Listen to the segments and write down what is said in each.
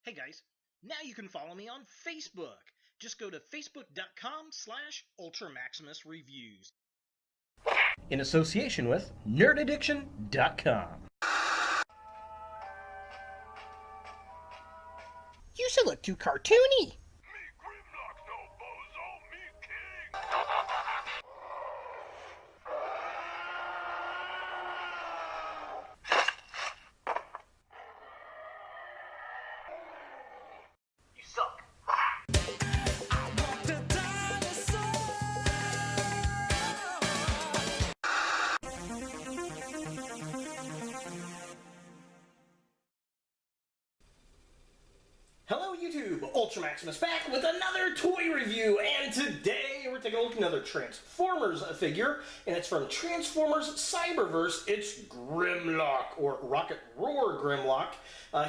Hey guys, now you can follow me on Facebook. Just go to facebook.com/UltraMaximusReviews. In association with nerdaddiction.com. You should look too cartoony. Hello YouTube, Ultra Maximus back with another toy review, and today we're taking a look at another Transformers figure, and it's from Transformers Cyberverse. It's Grimlock, or Rocket Roar Grimlock.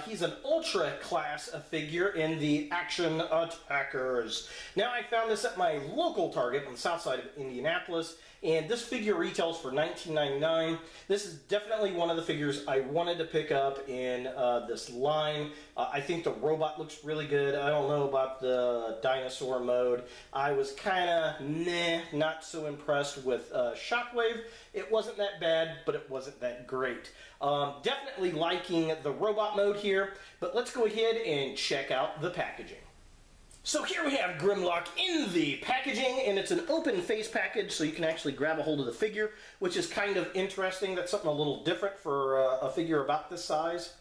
He's an Ultra Class figure in the Action Attackers. Now I found this at my local Target on the south side of Indianapolis, and this figure retails for $19.99. This is definitely one of the figures I wanted to pick up in this line. I think the robot looks really good. I don't know about the dinosaur mode. I was kind of not so impressed with Shockwave. It wasn't that bad, but it wasn't that great. Definitely liking the robot mode here, but let's go ahead and check out the packaging. So here we have Grimlock in the packaging, and it's an open face package, so you can actually grab a hold of the figure, which is kind of interesting. That's something a little different for a figure about this size.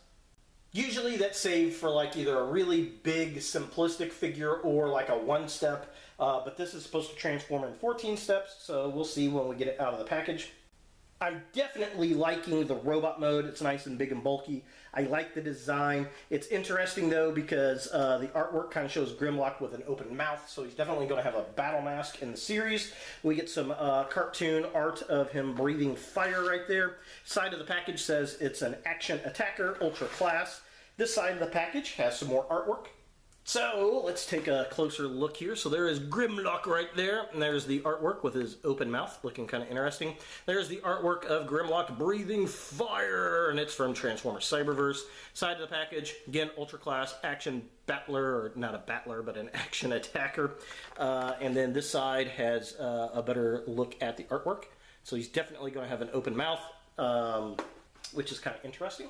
Usually that's saved for like either a really big simplistic figure or like a one-step, but this is supposed to transform in 14 steps, so we'll see when we get it out of the package. I'm definitely liking the robot mode. It's nice and big and bulky. I like the design. It's interesting though because the artwork kind of shows Grimlock with an open mouth, so he's definitely going to have a battle mask in the series. We get some cartoon art of him breathing fire right there. Side of the package says it's an Action Attacker Ultra Class. This side of the package has some more artwork. So let's take a closer look here. So there is Grimlock right there, and there's the artwork with his open mouth, looking kind of interesting. There's the artwork of Grimlock breathing fire, and it's from Transformers Cyberverse. Side of the package, again, Ultra Class Action Battler, or not a battler, but an Action Attacker. And then this side has a better look at the artwork. So he's definitely going to have an open mouth, which is kind of interesting.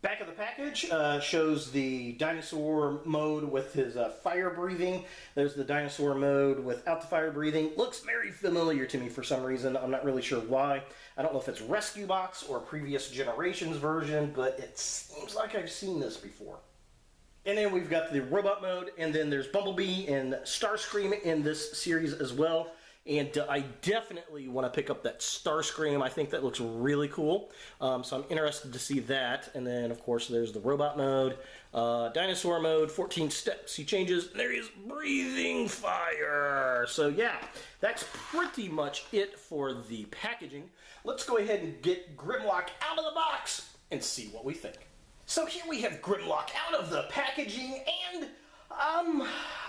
Back of the package shows the dinosaur mode with his fire breathing. There's the dinosaur mode without the fire breathing. Looks very familiar to me for some reason. I'm not really sure why. I don't know if it's Rescue Box or previous generations version, but it seems like I've seen this before. And then we've got the robot mode, and then there's Bumblebee and Starscream in this series as well. And I definitely want to pick up that Starscream. I think that looks really cool. So I'm interested to see that. And then, of course, there's the robot mode, dinosaur mode, 14 steps. He changes, and there he is, breathing fire. So yeah, that's pretty much it for the packaging. Let's go ahead and get Grimlock out of the box and see what we think. So here we have Grimlock out of the packaging, and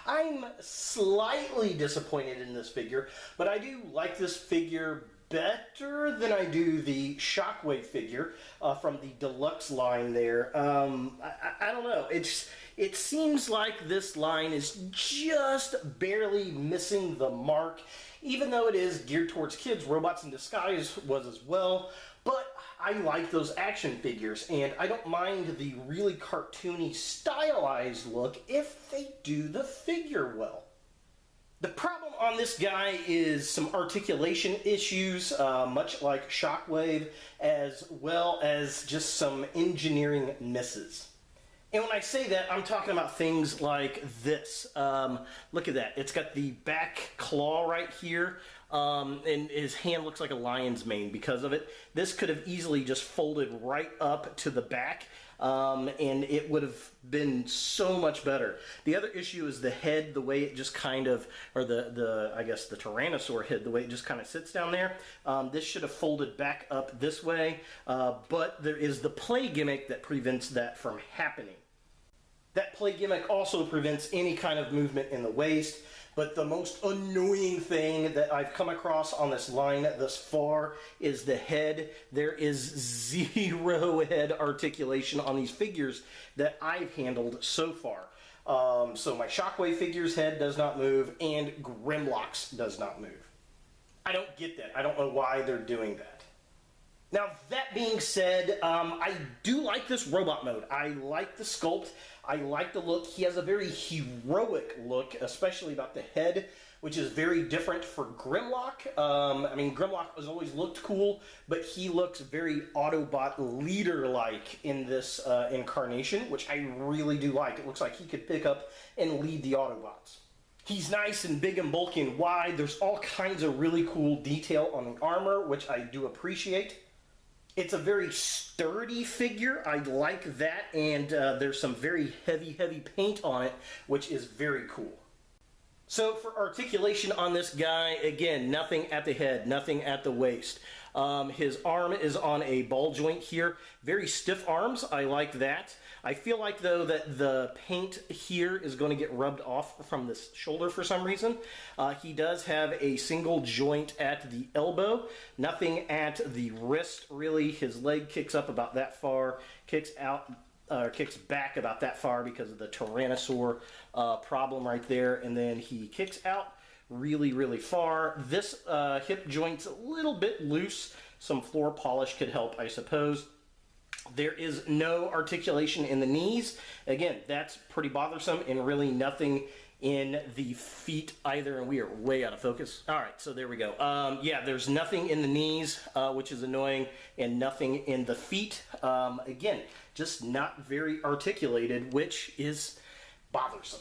I'm slightly disappointed in this figure, but I do like this figure better than I do the Shockwave figure from the deluxe line there. I don't know. It seems like this line is just barely missing the mark, even though it is geared towards kids. Robots in Disguise was as well, but I like those action figures, and I don't mind the really cartoony, stylized look if they do the figure well. The problem on this guy is some articulation issues, much like Shockwave, as well as just some engineering misses. And when I say that, I'm talking about things like this. Look at that. It's got the back claw right here, and his hand looks like a lion's mane because of it. This could have easily just folded right up to the back, and it would have been so much better. The other issue is the head, the way it just kind of, or I guess the Tyrannosaur head, the way it just kind of sits down there. This should have folded back up this way, but there is the play gimmick that prevents that from happening. That play gimmick also prevents any kind of movement in the waist, but the most annoying thing that I've come across on this line thus far is the head. There is zero head articulation on these figures that I've handled so far. So my Shockwave figure's head does not move, and Grimlock's does not move. I don't get that. I don't know why they're doing that. Now, that being said, I do like this robot mode. I like the sculpt. I like the look. He has a very heroic look, especially about the head, which is very different for Grimlock. I mean, Grimlock has always looked cool, but he looks very Autobot leader-like in this incarnation, which I really do like. It looks like he could pick up and lead the Autobots. He's nice and big and bulky and wide. There's all kinds of really cool detail on the armor, which I do appreciate. It's a very sturdy figure. I like that, and there's some very heavy paint on it, which is very cool. So for articulation on this guy, again, nothing at the head, nothing at the waist. His arm is on a ball joint here. Very stiff arms. I like that. I feel like, though, that the paint here is going to get rubbed off from this shoulder for some reason. He does have a single joint at the elbow, nothing at the wrist, really. His leg kicks up about that far, kicks back about that far because of the Tyrannosaur problem right there, and then he kicks out really far. This hip joint's a little bit loose. Some floor polish could help, I suppose. There is no articulation in the knees. Again, that's pretty bothersome, and really nothing in the feet either, and we are way out of focus. All right, so there we go. Yeah, there's nothing in the knees, which is annoying, and nothing in the feet. Again, just not very articulated, which is bothersome.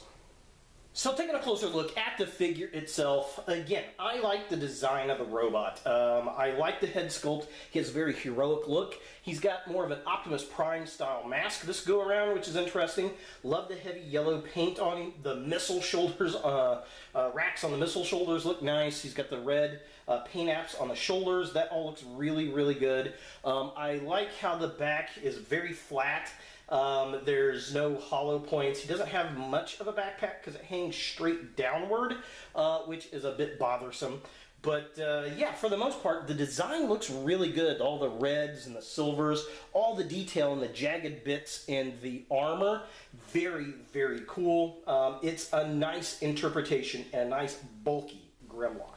So taking a closer look at the figure itself, again, I like the design of the robot. I like the head sculpt. He has a very heroic look. He's got more of an Optimus Prime style mask this go around, which is interesting. Love the heavy yellow paint on him. The missile shoulders, racks on the missile shoulders look nice. He's got the red paint apps on the shoulders. That all looks really good. I like how the back is very flat. There's no hollow points. He doesn't have much of a backpack because it hangs straight downward, which is a bit bothersome. But yeah, for the most part, the design looks really good. All the reds and the silvers, all the detail and the jagged bits in the armor, very cool. It's a nice interpretation and a nice bulky Grimlock.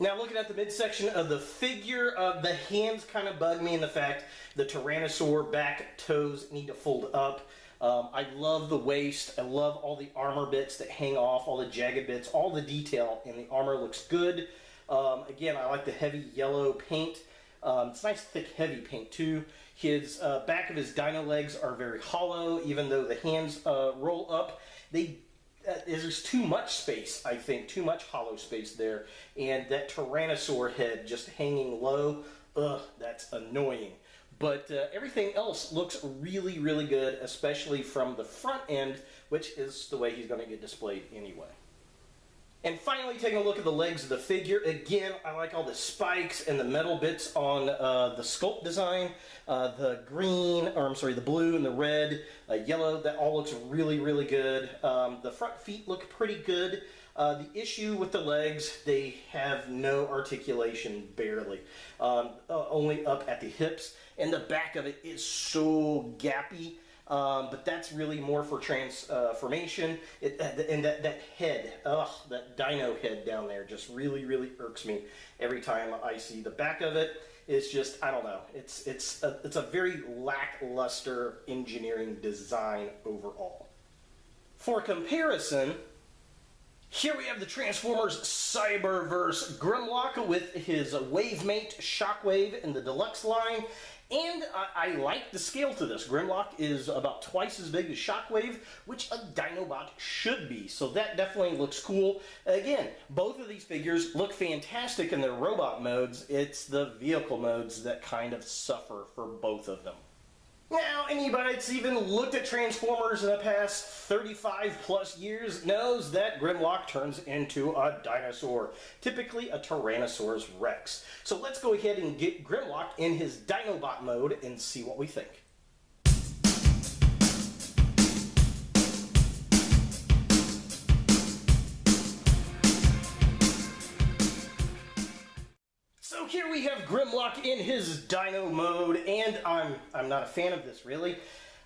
Now, looking at the midsection of the figure, the hands kind of bug me in the fact the Tyrannosaur back toes need to fold up. I love the waist. I love all the armor bits that hang off, all the jagged bits, all the detail in the armor looks good. Again, I like the heavy yellow paint. It's nice, thick, heavy paint, too. His back of his dino legs are very hollow, even though the hands roll up. There's too much space, I think, too much hollow space there, and that Tyrannosaur head just hanging low, that's annoying. But everything else looks really good, especially from the front end, which is the way he's going to get displayed anyway. And finally, taking a look at the legs of the figure, again, I like all the spikes and the metal bits on the sculpt design. The blue and the red, yellow, that all looks really good. The front feet look pretty good. The issue with the legs, they have no articulation, barely. Only up at the hips, and the back of it is so gappy. But that's really more for transformation. And that head, that dino head down there just really irks me every time I see the back of it. It's just, I don't know. It's a very lackluster engineering design overall. For comparison, here we have the Transformers Cyberverse Grimlock with his Wavemate Shockwave in the deluxe line. And I like the scale to this. Grimlock is about twice as big as Shockwave, which a Dinobot should be. So that definitely looks cool. Again, both of these figures look fantastic in their robot modes. It's the vehicle modes that kind of suffer for both of them. Now, anybody that's even looked at Transformers in the past 35 plus years knows that Grimlock turns into a dinosaur, typically a Tyrannosaurus Rex. So let's go ahead and get Grimlock in his Dinobot mode and see what we think. here we have Grimlock in his Dino Mode, and I'm not a fan of this, really.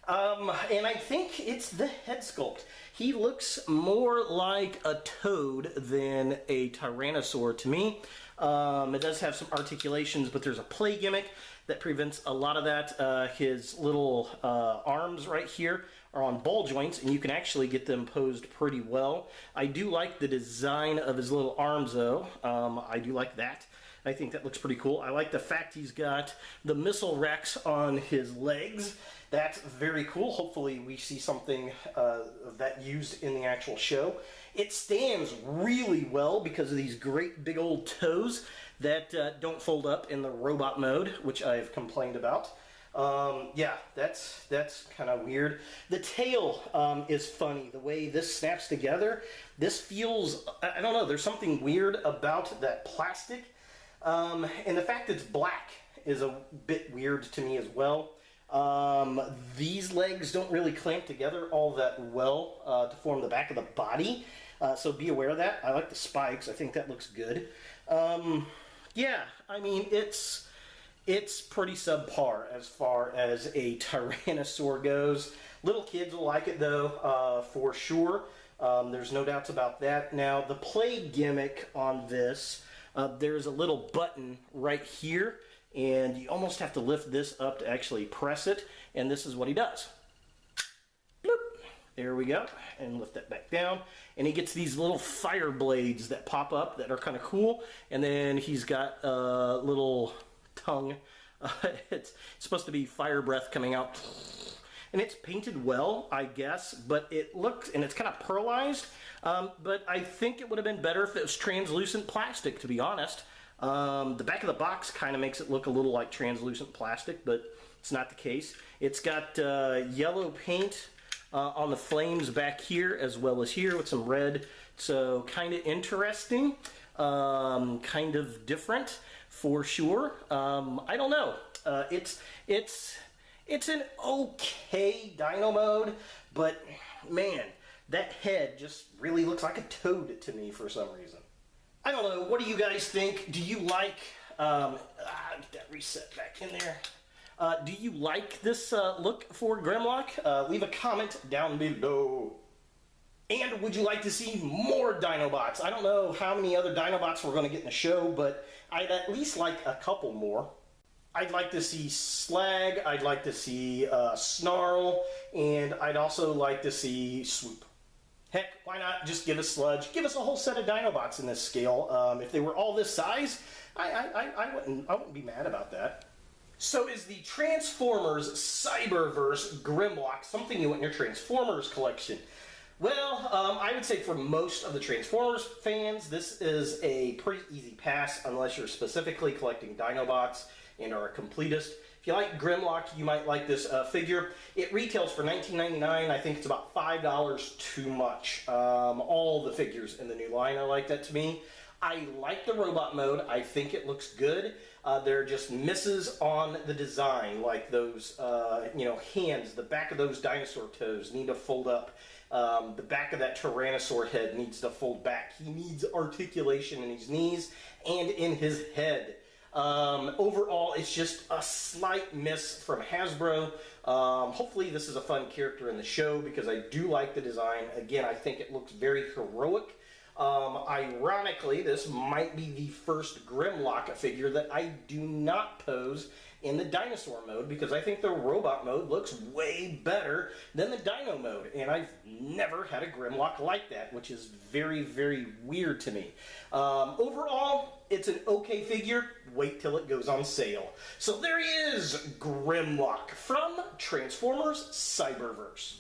And I think it's the head sculpt. He looks more like a toad than a Tyrannosaur to me. It does have some articulations, but there's a play gimmick that prevents a lot of that. His little arms right here are on ball joints, and you can actually get them posed pretty well. I do like the design of his little arms, though. I do like that. I think that looks pretty cool. I like the fact he's got the missile racks on his legs. That's very cool. Hopefully we see something of that used in the actual show. It stands really well because of these great big old toes that don't fold up in the robot mode, which I've complained about. Yeah, that's kind of weird. The tail is funny. The way this snaps together, this feels, I don't know, there's something weird about that plastic. And the fact it's black is a bit weird to me as well. These legs don't really clamp together all that well to form the back of the body, so be aware of that. I like the spikes. I think that looks good. Yeah, I mean, it's pretty subpar as far as a Tyrannosaur goes. Little kids will like it, though, for sure. There's no doubts about that. Now, the play gimmick on this, there's a little button right here, and you almost have to lift this up to actually press it, and this is what he does. Bloop. There we go, and lift that back down, and he gets these little fire blades that pop up that are kind of cool, and then he's got a little tongue. It's supposed to be fire breath coming out, and it's painted well, I guess, but it looks, and it's kind of pearlized, but I think it would have been better if it was translucent plastic, to be honest. The back of the box kind of makes it look a little like translucent plastic, but it's not the case. It's got yellow paint on the flames back here as well as here with some red, so kind of interesting, kind of different for sure. I don't know. It's an okay Dino Mode, but man, that head just really looks like a toad to me for some reason. I don't know, what do you guys think? Do you like, get that reset back in there. Do you like this look for Grimlock? Leave a comment down below. And would you like to see more Dinobots? I don't know how many other Dinobots we're going to get in the show, but I'd at least like a couple more. I'd like to see Slag, I'd like to see Snarl, and I'd also like to see Swoop. Heck, why not just give us Sludge? Give us a whole set of Dinobots in this scale. If they were all this size, I wouldn't be mad about that. So is the Transformers Cyberverse Grimlock something you want in your Transformers collection? Well, I would say for most of the Transformers fans, this is a pretty easy pass unless you're specifically collecting Dinobots and are a completist. If you like Grimlock, you might like this figure. It retails for $19.99. I think it's about $5 too much. All the figures in the new line are like that to me. I like the robot mode. I think it looks good. There are just misses on the design, like those hands. The back of those dinosaur toes need to fold up. The back of that Tyrannosaur head needs to fold back. He needs articulation in his knees and in his head. Overall, it's just a slight miss from Hasbro. Hopefully this is a fun character in the show because I do like the design. Again, I think it looks very heroic. Ironically, this might be the first Grimlock figure that I do not pose in the dinosaur mode because I think the robot mode looks way better than the dino mode, and I've never had a Grimlock like that, which is very, very weird to me. Overall, it's an okay figure. Wait till it goes on sale. So there he is, Grimlock from Transformers Cyberverse.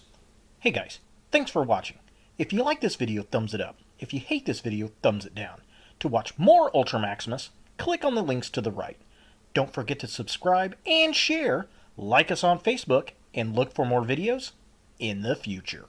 Hey guys, thanks for watching. If you like this video, thumbs it up. If you hate this video, thumbs it down. To watch more Ultra Maximus, click on the links to the right. Don't forget to subscribe and share, like us on Facebook, and look for more videos in the future.